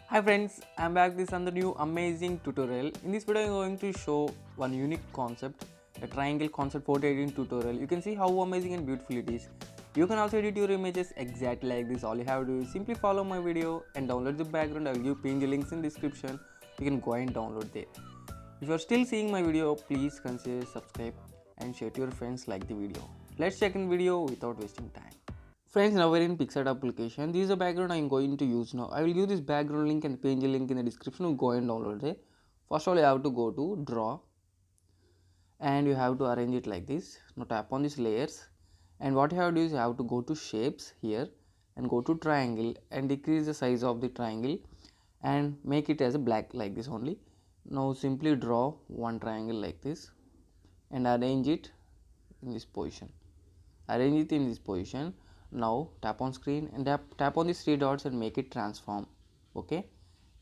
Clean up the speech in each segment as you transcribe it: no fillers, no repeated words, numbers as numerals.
Hi friends, I'm back with another new amazing tutorial. In this video I'm going to show one unique concept, the triangle concept photo editing tutorial. You can see how amazing and beautiful it is. You can also edit your images exactly like this. All you have to do is simply follow my video and download the background. I will give pinned links in description. You can go and download there. If you are still seeing my video, please consider subscribe and share to your friends like the video. Let's check in video without wasting time. Friends, now we're in Picsart application. This is the background I'm going to use now. I will give this background link and page link in the description. Go and download it. First of all, you have to go to draw and you have to arrange it like this. Now tap on these layers, and what you have to do is you have to go to shapes here and go to triangle and decrease the size of the triangle and make it as a black like this only. Now simply draw one triangle like this and arrange it in this position. Arrange it in this position. Now tap on screen and tap on these three dots and make it transform. Okay,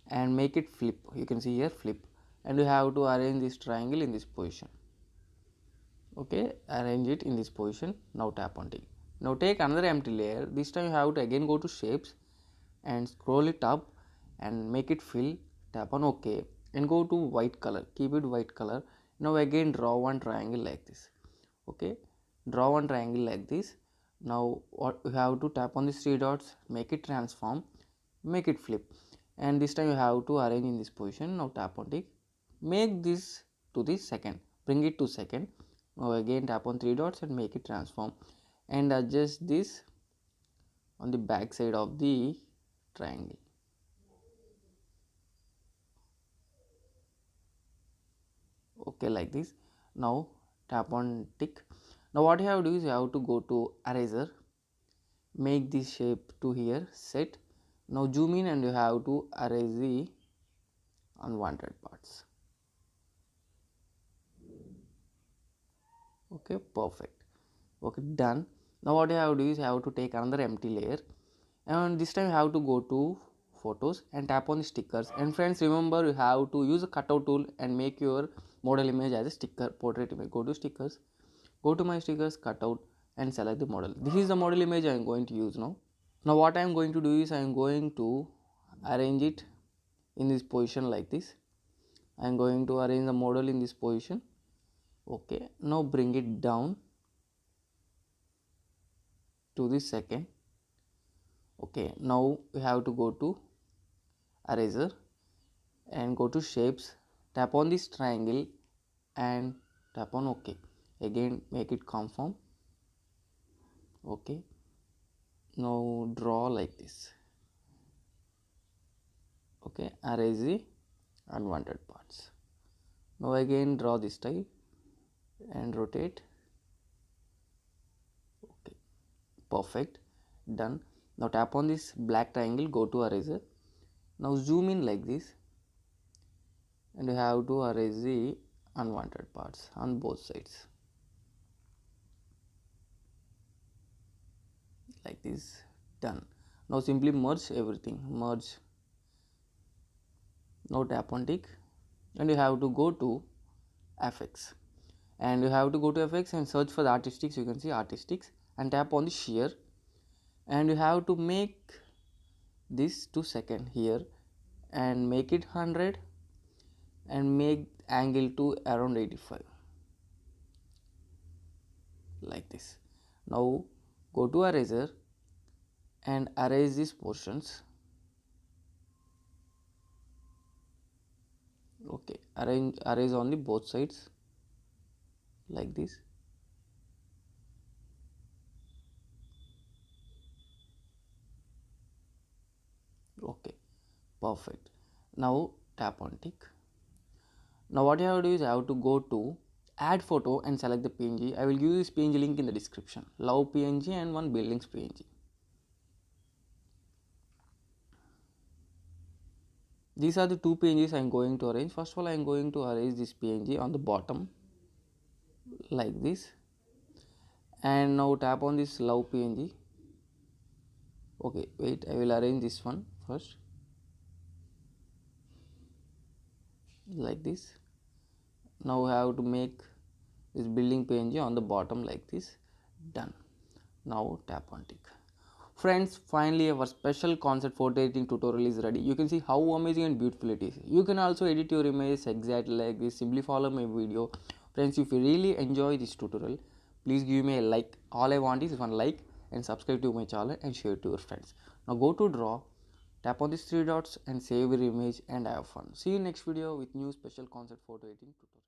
and make it flip. You can see here flip, and you have to arrange this triangle in this position. Okay, arrange it in this position. Now tap on T. Now take another empty layer. This time you have to again go to shapes and scroll it up and make it fill. Tap on OK and go to white color. Keep it white color. Now again draw one triangle like this. Okay, draw one triangle like this. Now what you have to tap on these three dots, make it transform, make it flip, and this time you have to arrange in this position. Now tap on tick, make this to the second, bring it to second. Now again tap on three dots and make it transform and adjust this on the back side of the triangle. Okay, like this. Now tap on tick. Now what you have to do is you have to go to eraser, make this shape to here, set. Now zoom in and you have to erase the unwanted parts. Okay, perfect. Okay, done. Now what you have to do is you have to take another empty layer, and this time you have to go to photos and tap on the stickers. And friends, remember you have to use a cutout tool and make your model image as a sticker portrait image. Go to stickers, go to my stickers, cutout, and select the model. This is the model image I am going to use now. Now what I am going to do is I am going to arrange it in this position like this. I am going to arrange the model in this position. Okay, now bring it down to the second. Okay, now we have to go to eraser and go to shapes, tap on this triangle and tap on OK. Again make it conform. Okay, now draw like this. Okay, erase the unwanted parts. Now again draw this type and rotate. Okay, perfect, done. Now tap on this black triangle, go to eraser. Now zoom in like this and you have to erase the unwanted parts on both sides like this. Done. Now simply merge everything, merge. Now tap on tick and you have to go to FX and you have to go to FX and search for the artistics. You can see artistics and tap on the shear and you have to make this to second here and make it 100 and make angle to around 85 like this. Now go to eraser and erase these portions. Okay, erase on the both sides like this. Okay, perfect. Now tap on tick. Now what you have to do is I have to go to add photo and select the PNG. I will give this PNG link in the description. Love PNG and one buildings PNG. These are the two PNGs I am going to arrange. First of all, I am going to arrange this PNG on the bottom like this. And now tap on this love PNG. Okay, wait, I will arrange this one first like this. Now I have to make this building PNG on the bottom like this. Done. Now tap on tick. Friends, finally our special concept photo editing tutorial is ready. You can see how amazing and beautiful it is. You can also edit your images exactly like this. Simply follow my video. Friends, if you really enjoy this tutorial, please give me a like. All I want is one like and subscribe to my channel and share it to your friends. Now go to draw, tap on these three dots and save your image and have fun. See you next video with new special concept photo editing tutorial.